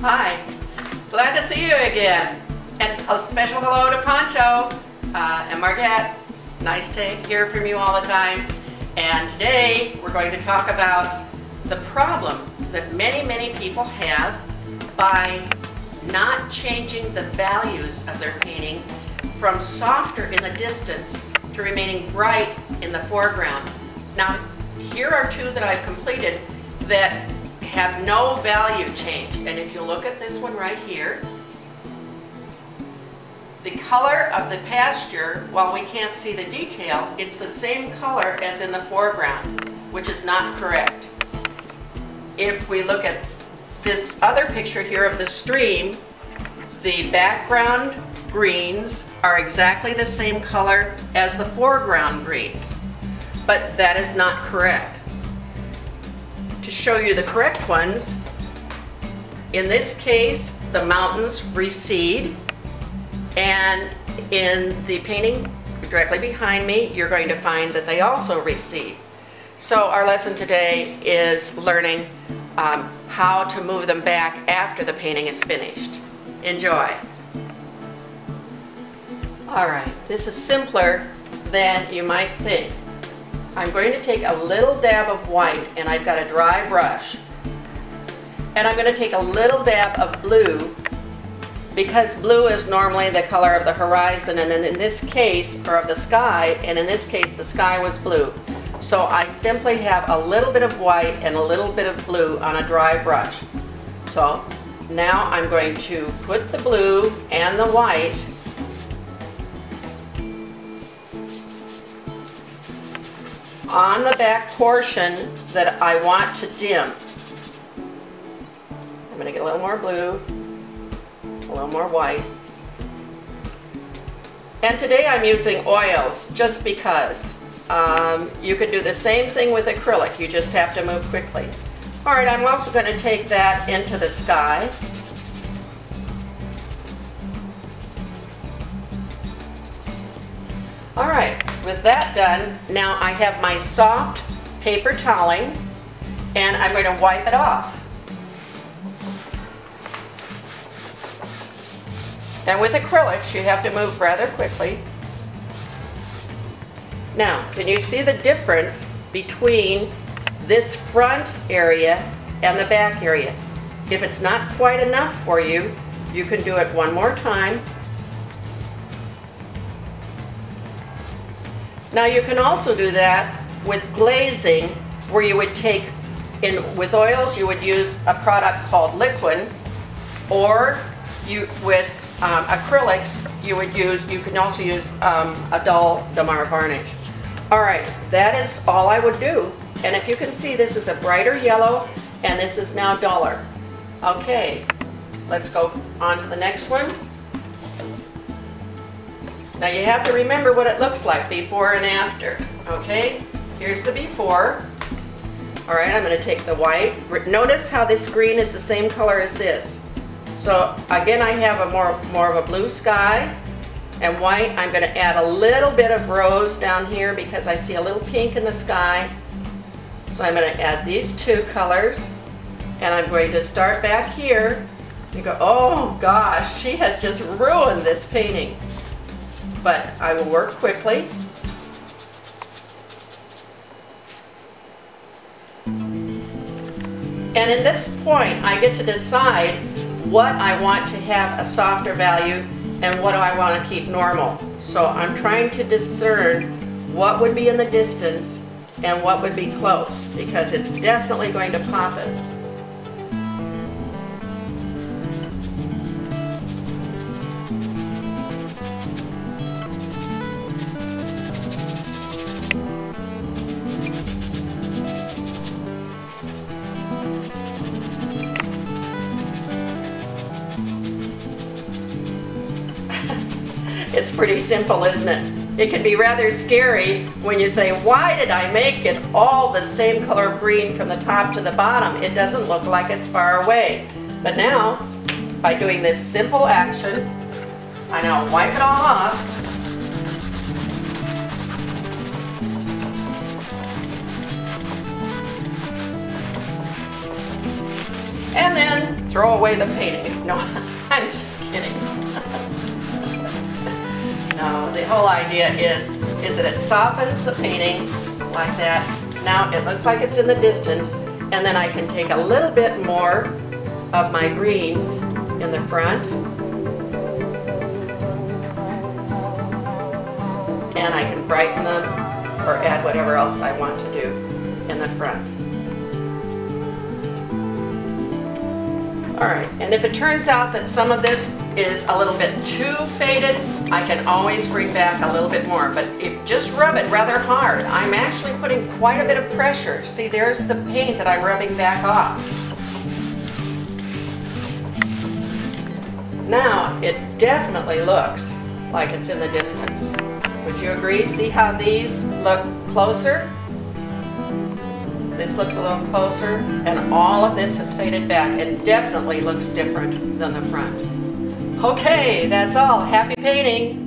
Hi, glad to see you again. And a special hello to Pancho and Margette. Nice to hear from you all the time. And today we're going to talk about the problem that many people have by not changing the values of their painting from softer in the distance to remaining bright in the foreground. Now, here are two that I've completed that have no value change. And if you look at this one right here, the color of the pasture, while we can't see the detail, it's the same color as in the foreground, which is not correct. If we look at this other picture here of the stream, the background greens are exactly the same color as the foreground greens, but that is not correct. To show you the correct ones, in this case, the mountains recede, and in the painting directly behind me, you're going to find that they also recede. So our lesson today is learning how to move them back after the painting is finished. Enjoy. All right, this is simpler than you might think. I'm going to take a little dab of white, and I've got a dry brush. And I'm going to take a little dab of blue, because blue is normally the color of the horizon, and in this case, or of the sky, and in this case the sky was blue. So I simply have a little bit of white and a little bit of blue on a dry brush. So now I'm going to put the blue and the white on the back portion that I want to dim. I'm going to get a little more blue, a little more white. And today I'm using oils just because. You could do the same thing with acrylic, you just have to move quickly. All right, I'm also going to take that into the sky. All right, with that done, now I have my soft paper toweling, and I'm going to wipe it off. And with acrylics, you have to move rather quickly. Now, can you see the difference between this front area and the back area? If it's not quite enough for you, you can do it one more time. Now you can also do that with glazing, where you would take, with oils you would use a product called liquid, or with acrylics you can also use a dull Damar varnish. All right, that is all I would do. And if you can see, this is a brighter yellow and this is now duller. Okay, let's go on to the next one. Now you have to remember what it looks like before and after. Okay, here's the before. All right, I'm going to take the white. Notice how this green is the same color as this. So again, I have a more of a blue sky and white. I'm going to add a little bit of rose down here because I see a little pink in the sky. So I'm going to add these two colors, and I'm going to start back here. You go, oh gosh, she has just ruined this painting. But I will work quickly. And at this point, I get to decide what I want to have a softer value and what do I want to keep normal. So I'm trying to discern what would be in the distance and what would be close, because it's definitely going to pop it. It's pretty simple, isn't it? It can be rather scary when you say, why did I make it all the same color of green from the top to the bottom? It doesn't look like it's far away. But now, by doing this simple action, I now wipe it all off. And then throw away the painting. No, I'm just kidding. No, the whole idea is that it softens the painting like that. Now it looks like it's in the distance, and then I can take a little bit more of my greens in the front, and I can brighten them or add whatever else I want to do in the front. All right, and if it turns out that some of this is a little bit too faded, I can always bring back a little bit more, but just rub it rather hard. I'm actually putting quite a bit of pressure. See, there's the paint that I'm rubbing back off. Now, it definitely looks like it's in the distance. Would you agree? See how these look closer? This looks a little closer, and all of this has faded back and definitely looks different than the front. Okay, that's all. Happy painting!